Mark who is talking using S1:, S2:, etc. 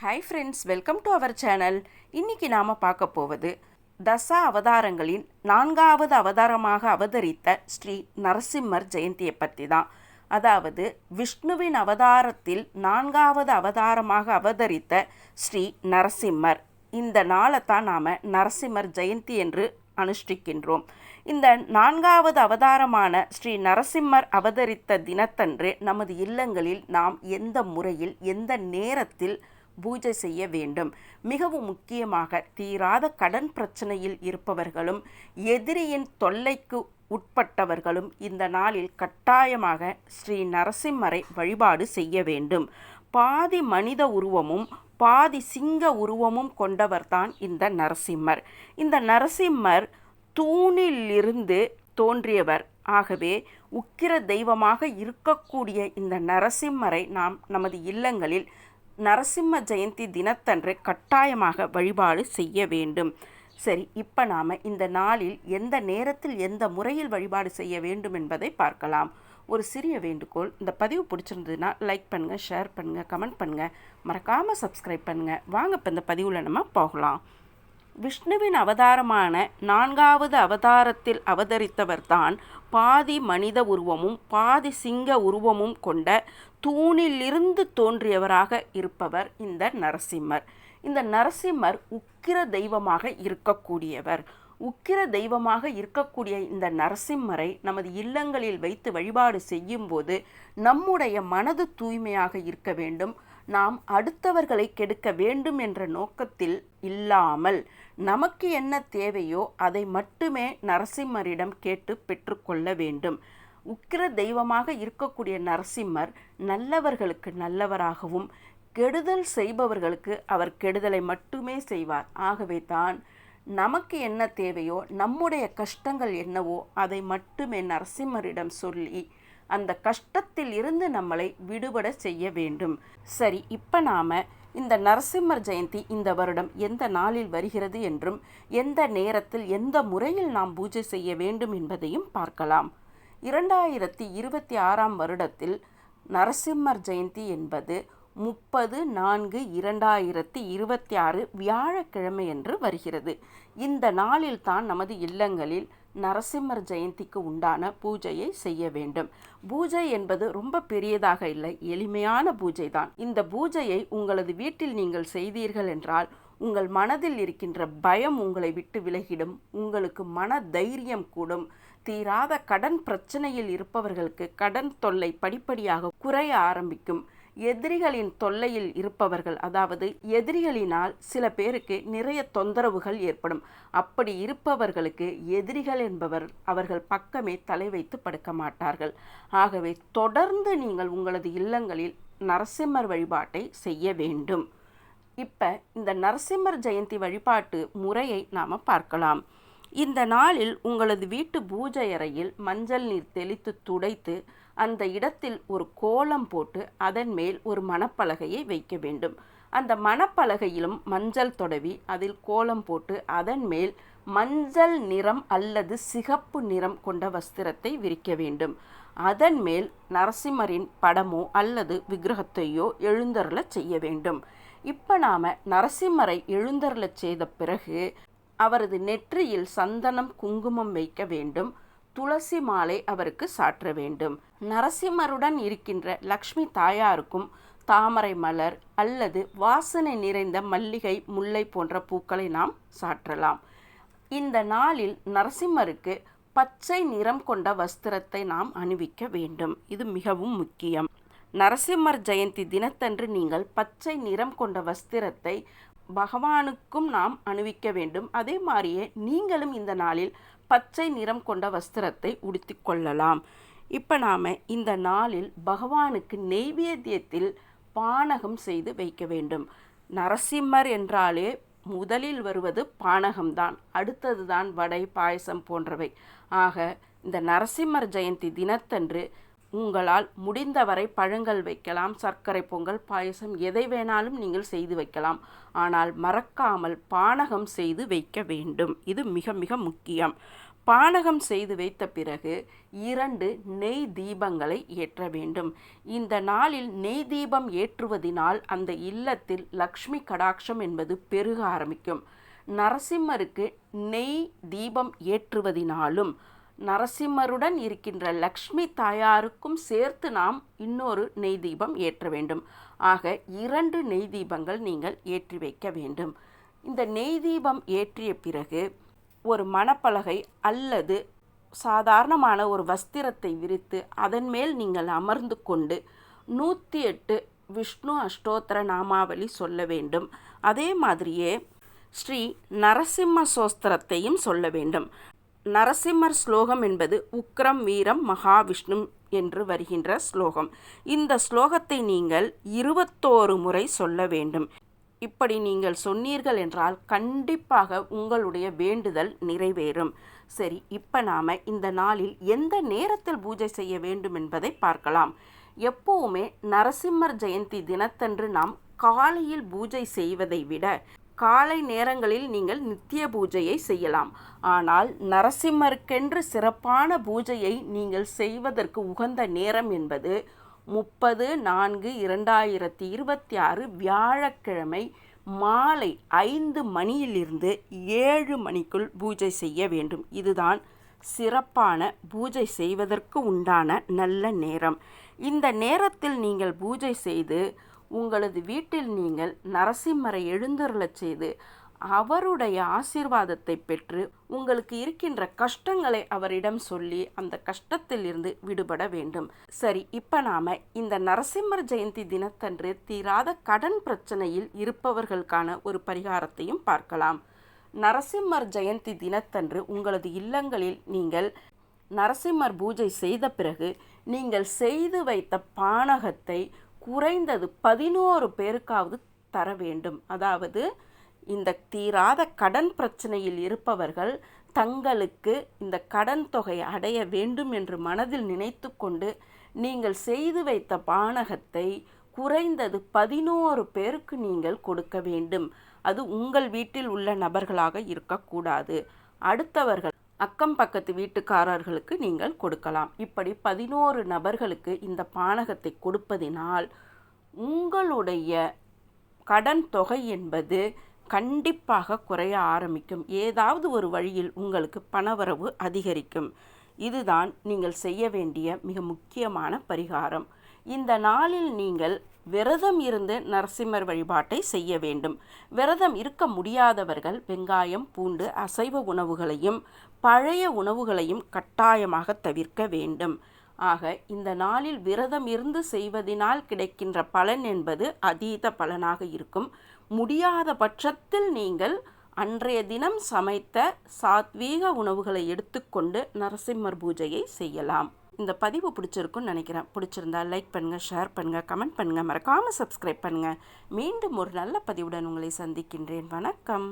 S1: Hi friends, welcome to our channel. இன்றைக்கி நாம் பார்க்க போவது தச அவதாரங்களின் 4வது அவதாரமாக அவதரித்த ஸ்ரீ நரசிம்மர் ஜெயந்தியை பற்றி தான். அதாவது விஷ்ணுவின் அவதாரத்தில் 4வது அவதாரமாக அவதரித்த ஸ்ரீ நரசிம்மர். இந்த நாளை தான் நாம் நரசிம்மர் ஜெயந்தி என்று அனுஷ்டிக்கின்றோம். இந்த 4வது அவதாரமான ஸ்ரீ நரசிம்மர் அவதரித்த தினத்தன்று நமது இல்லங்களில் நாம் எந்த முறையில் எந்த நேரத்தில் பூஜை செய்ய வேண்டும். மிகவும் முக்கியமாக தீராத கடன் பிரச்சனையில் இருப்பவர்களும் எதிரியின் தொல்லைக்கு உட்பட்டவர்களும் இந்த நாளில் கட்டாயமாக ஸ்ரீ நரசிம்மரை வழிபாடு செய்ய வேண்டும். பாதி மனித உருவமும் பாதி சிங்க உருவமும் கொண்டவர்தான் இந்த நரசிம்மர். இந்த நரசிம்மர் தூணிலிருந்து தோன்றியவர். ஆகவே உக்கிர தெய்வமாக இருக்கக்கூடிய இந்த நரசிம்மரை நாம் நமது இல்லங்களில் நரசிம்ம ஜெயந்தி தினத்தன்று கட்டாயமாக வழிபாடு செய்ய வேண்டும். சரி, இப்போ நாம் இந்த நாளில் எந்த நேரத்தில் எந்த முறையில் வழிபாடு செய்ய வேண்டும் என்பதை பார்க்கலாம். ஒரு சிறிய வேண்டுகோள், இந்த பதிவு பிடிச்சிருந்ததுன்னா லைக் பண்ணுங்கள், ஷேர் பண்ணுங்கள், கமெண்ட் பண்ணுங்கள், மறக்காமல் சப்ஸ்கிரைப் பண்ணுங்கள். வாங்க இப்போ இந்த பதிவில் நம்ம போகலாம். விஷ்ணுவின் அவதாரமான 4வது அவதாரத்தில் அவதரித்தவர்தான் பாதி மனித உருவமும் பாதி சிங்க உருவமும் கொண்ட தூணிலிருந்து தோன்றியவராக இருப்பவர் இந்த நரசிம்மர். இந்த நரசிம்மர் உக்கிர தெய்வமாக இருக்கக்கூடியவர். உக்கிர தெய்வமாக இருக்கக்கூடிய இந்த நரசிம்மரை நமது இல்லங்களில் வைத்து வழிபாடு செய்யும்போது நம்முடைய மனது தூய்மையாக இருக்க வேண்டும். நாம் அடுத்தவர்களை கெடுக்க வேண்டும் என்ற நோக்கத்தில் இல்லாமல் நமக்கு என்ன தேவையோ அதை மட்டுமே நரசிம்மரிடம் கேட்டு பெற்றுக்கொள்ள வேண்டும். உக்கிர தெய்வமாக இருக்கக்கூடிய நரசிம்மர் நல்லவர்களுக்கு நல்லவராகவும் கெடுதல் செய்பவர்களுக்கு அவர் கெடுதலை மட்டுமே செய்வார். ஆகவே தான் நமக்கு என்ன தேவையோ நம்முடைய கஷ்டங்கள் என்னவோ அதை மட்டுமே நரசிம்மரிடம் சொல்லி அந்த கஷ்டத்தில் இருந்து நம்மளை விடுபட செய்ய வேண்டும். சரி, இப்போ நாம் இந்த நரசிம்மர் ஜெயந்தி இந்த வருடம் எந்த நாளில் வருகிறது என்றும் எந்த நேரத்தில் எந்த முறையில் நாம் பூஜை செய்ய வேண்டும் என்பதையும் பார்க்கலாம். 2026 வருடத்தில் நரசிம்மர் ஜெயந்தி என்பது 30/4/2026 வியாழக்கிழமை என்று வருகிறது. இந்த நாளில் தான் நமது இல்லங்களில் நரசிம்மர் ஜெயந்திக்கு உண்டான பூஜையை செய்ய வேண்டும். பூஜை என்பது ரொம்ப பெரியதாக இல்லை, எளிமையான பூஜை தான். இந்த பூஜையை உங்களது வீட்டில் நீங்கள் செய்தீர்கள் என்றால் உங்கள் மனதில் இருக்கின்ற பயம் உங்களை விட்டு விலகிடும். உங்களுக்கு மன தைரியம் கூடும். தீராத கடன் பிரச்சனையில் இருப்பவர்களுக்கு கடன் தொல்லை படிப்படியாக குறைய ஆரம்பிக்கும். எதிரிகளின் தொல்லையில் இருப்பவர்கள், அதாவது எதிரிகளினால் சில பேருக்கு நிறைய தொந்தரவுகள் ஏற்படும். அப்படி இருப்பவர்களுக்கு எதிரிகள் என்பவர் அவர்கள் பக்கமே தலை வைத்து படுக்க மாட்டார்கள். ஆகவே தொடர்ந்து நீங்கள் உங்களது இல்லங்களில் நரசிம்மர் வழிபாட்டை செய்ய வேண்டும். இப்போ இந்த நரசிம்மர் ஜெயந்தி வழிபாட்டு முறையை நாம் பார்க்கலாம். இந்த நாளில் உங்களது வீட்டு பூஜை அறையில் மஞ்சள் நீர் தெளித்து துடைத்து அந்த இடத்தில் ஒரு கோலம் போட்டு அதன் மேல் ஒரு மணப்பலகையை வைக்க வேண்டும். அந்த மணப்பலகையிலும் மஞ்சள் தொடவி அதில் கோலம் போட்டு அதன் மேல் மஞ்சள் நிறம் அல்லது சிகப்பு நிறம் கொண்ட வஸ்திரத்தை விரிக்க வேண்டும். அதன் மேல் நரசிம்மரின் படமோ அல்லது விக்கிரகத்தையோ எழுந்தருளச் செய்ய வேண்டும். இப்போ நாம் நரசிம்மரை எழுந்தருளச் செய்த பிறகு அவரது நெற்றியில் சந்தனம் குங்குமம் வைக்க வேண்டும். துளசி மாலை அவருக்கு சாற்ற வேண்டும். நரசிம்மருடன் இருக்கின்ற லக்ஷ்மி தாயாருக்கும் தாமரை மலர் அல்லது வாசனை நிறைந்த மல்லிகை, முல்லை போன்ற பூக்களை நாம் சாற்றலாம். இந்த நாளில் நரசிம்மருக்கு பச்சை நிறம் கொண்ட வஸ்திரத்தை நாம் அணிவிக்க வேண்டும். இது மிகவும் முக்கியம். நரசிம்மர் ஜெயந்தி தினத்தன்று நீங்கள் பச்சை நிறம் கொண்ட வஸ்திரத்தை பகவானுக்கும் நாம் அணிவிக்க வேண்டும். அதே மாதிரியே நீங்களும் இந்த நாளில் பச்சை நிறம் கொண்ட வஸ்திரத்தை உடுத்தி கொள்ளலாம். இப்போ நாம் இந்த நாளில் பகவானுக்கு நெய்வேத்தியத்தில் பானகம் செய்து வைக்க வேண்டும். நரசிம்மர் என்றாலே முதலில் வருவது பானகம்தான், அடுத்தது தான் வடை, பாயசம் போன்றவை. ஆக இந்த நரசிம்மர் ஜெயந்தி தினத்தன்று உங்களால் முடிந்தவரை பழங்கள் வைக்கலாம், சர்க்கரை பொங்கல், பாயசம் எதை வேணாலும் நீங்கள் செய்து வைக்கலாம். ஆனால் மறக்காமல் பானகம் செய்து வைக்க வேண்டும். இது மிக மிக முக்கியம். பானகம் செய்து வைத்த பிறகு 2 நெய் தீபங்களை ஏற்ற வேண்டும். இந்த நாளில் நெய் தீபம் ஏற்றுவதினால் அந்த இல்லத்தில் லக்ஷ்மி கடாட்சம் என்பது பெருக ஆரம்பிக்கும். நரசிம்மருக்கு நெய் தீபம் ஏற்றுவதினாலும் நரசிம்மருடன் இருக்கின்ற லக்ஷ்மி தாயாருக்கும் சேர்த்து நாம் இன்னொரு நெய் தீபம் ஏற்ற வேண்டும். ஆக 2 நெய் தீபங்கள் நீங்கள் ஏற்றி வைக்க வேண்டும். இந்த நெய் தீபம் ஏற்றிய பிறகு ஒரு மணப்பலகை அல்லது சாதாரணமான ஒரு வஸ்திரத்தை விரித்து அதன் மேல் நீங்கள் அமர்ந்து கொண்டு 108 விஷ்ணு அஷ்டோத்திர நாமாவளி சொல்ல வேண்டும். அதே மாதிரியே ஸ்ரீ நரசிம்ம சோஸ்திரத்தையும் சொல்ல வேண்டும். நரசிம்மர் ஸ்லோகம் என்பது உக்ரம் வீரம் மகாவிஷ்ணு என்று வருகின்ற ஸ்லோகம். இந்த ஸ்லோகத்தை நீங்கள் 21 முறை சொல்ல வேண்டும். இப்படி நீங்கள் சொன்னீர்கள் என்றால் கண்டிப்பாக உங்களுடைய வேண்டுதல் நிறைவேறும். சரி, இப்போ நாம் இந்த நாளில் எந்த நேரத்தில் பூஜை செய்ய வேண்டும் என்பதை பார்க்கலாம். எப்போவுமே நரசிம்மர் ஜெயந்தி தினத்தன்று நாம் காலையில் பூஜை செய்வதை விட காலை நேரங்களில் நீங்கள் நித்திய பூஜையை செய்யலாம். ஆனால் நரசிம்மருக்கென்று சிறப்பான பூஜையை நீங்கள் செய்வதற்கு உகந்த நேரம் என்பது 30/4/2026 வியாழக்கிழமை மாலை 5 மணியிலிருந்து 7 மணிக்குள் பூஜை செய்ய வேண்டும். இதுதான் சிறப்பான பூஜை செய்வதற்கு உண்டான நல்ல நேரம். இந்த நேரத்தில் நீங்கள் பூஜை செய்து உங்களது வீட்டில் நீங்கள் நரசிம்மரை எழுந்தருளச் செய்து அவருடைய ஆசீர்வாதத்தை பெற்று உங்களுக்கு இருக்கின்ற கஷ்டங்களை அவரிடம் சொல்லி அந்த கஷ்டத்தில் இருந்து விடுபட வேண்டும். சரி, இப்போ நாம் இந்த நரசிம்மர் ஜெயந்தி தினத்தன்று தீராத கடன் பிரச்சனையில் இருப்பவர்களுக்கான ஒரு பரிகாரத்தையும் பார்க்கலாம். நரசிம்மர் ஜெயந்தி தினத்தன்று உங்களது இல்லங்களில் நீங்கள் நரசிம்மர் பூஜை செய்த பிறகு நீங்கள் செய்து வைத்த பானகத்தை குறைந்தது 11 பேருக்காவது தர வேண்டும். அதாவது இந்த தீராத கடன் பிரச்சனையில் இருப்பவர்கள் தங்களுக்கு இந்த கடன் தொகை அடைய வேண்டும் என்று மனதில் நினைத்து கொண்டு நீங்கள் செய்து வைத்த பானகத்தை குறைந்தது 11 பேருக்கு நீங்கள் கொடுக்க வேண்டும். அது உங்கள் வீட்டில் உள்ள நபர்களாக இருக்கக்கூடாது. அடுத்தவர்கள் அக்கம் பக்கத்து வீட்டுக்காரர்களுக்கு நீங்கள் கொடுக்கலாம். இப்படி 11 நபர்களுக்கு இந்த பானகத்தை கொடுப்பதினால் உங்களுடைய கடன் தொகை என்பது கண்டிப்பாக குறைய ஆரம்பிக்கும். ஏதாவது ஒரு வழியில் உங்களுக்கு பணவரவு அதிகரிக்கும். இதுதான் நீங்கள் செய்ய வேண்டிய மிக முக்கியமான பரிகாரம். இந்த நாளில் நீங்கள் விரதம் இருந்து நரசிம்மர் வழிபாட்டை செய்ய வேண்டும். விரதம் இருக்க முடியாதவர்கள் வெங்காயம், பூண்டு, அசைவ உணவுகளையும் பழைய உணவுகளையும் கட்டாயமாக தவிர்க்க வேண்டும். ஆக இந்த நாளில் விரதம் இருந்து செய்வதனால் கிடைக்கின்ற பலன் என்பது அதீத பலனாக இருக்கும். முடியாத பட்சத்தில் நீங்கள் அன்றைய தினம் சமைத்த சாத்வீக உணவுகளை எடுத்துக்கொண்டு நரசிம்மர் பூஜையை செய்யலாம். இந்த பதிவு பிடிச்சிருக்குன்னு நினைக்கிறேன். பிடிச்சிருந்தா லைக் பண்ணுங்கள், ஷேர் பண்ணுங்கள், கமெண்ட் பண்ணுங்கள், மறக்காமல் சப்ஸ்கிரைப் பண்ணுங்கள். மீண்டும் ஒரு நல்ல பதிவுடன் உங்களை சந்திக்கின்றேன். வணக்கம்.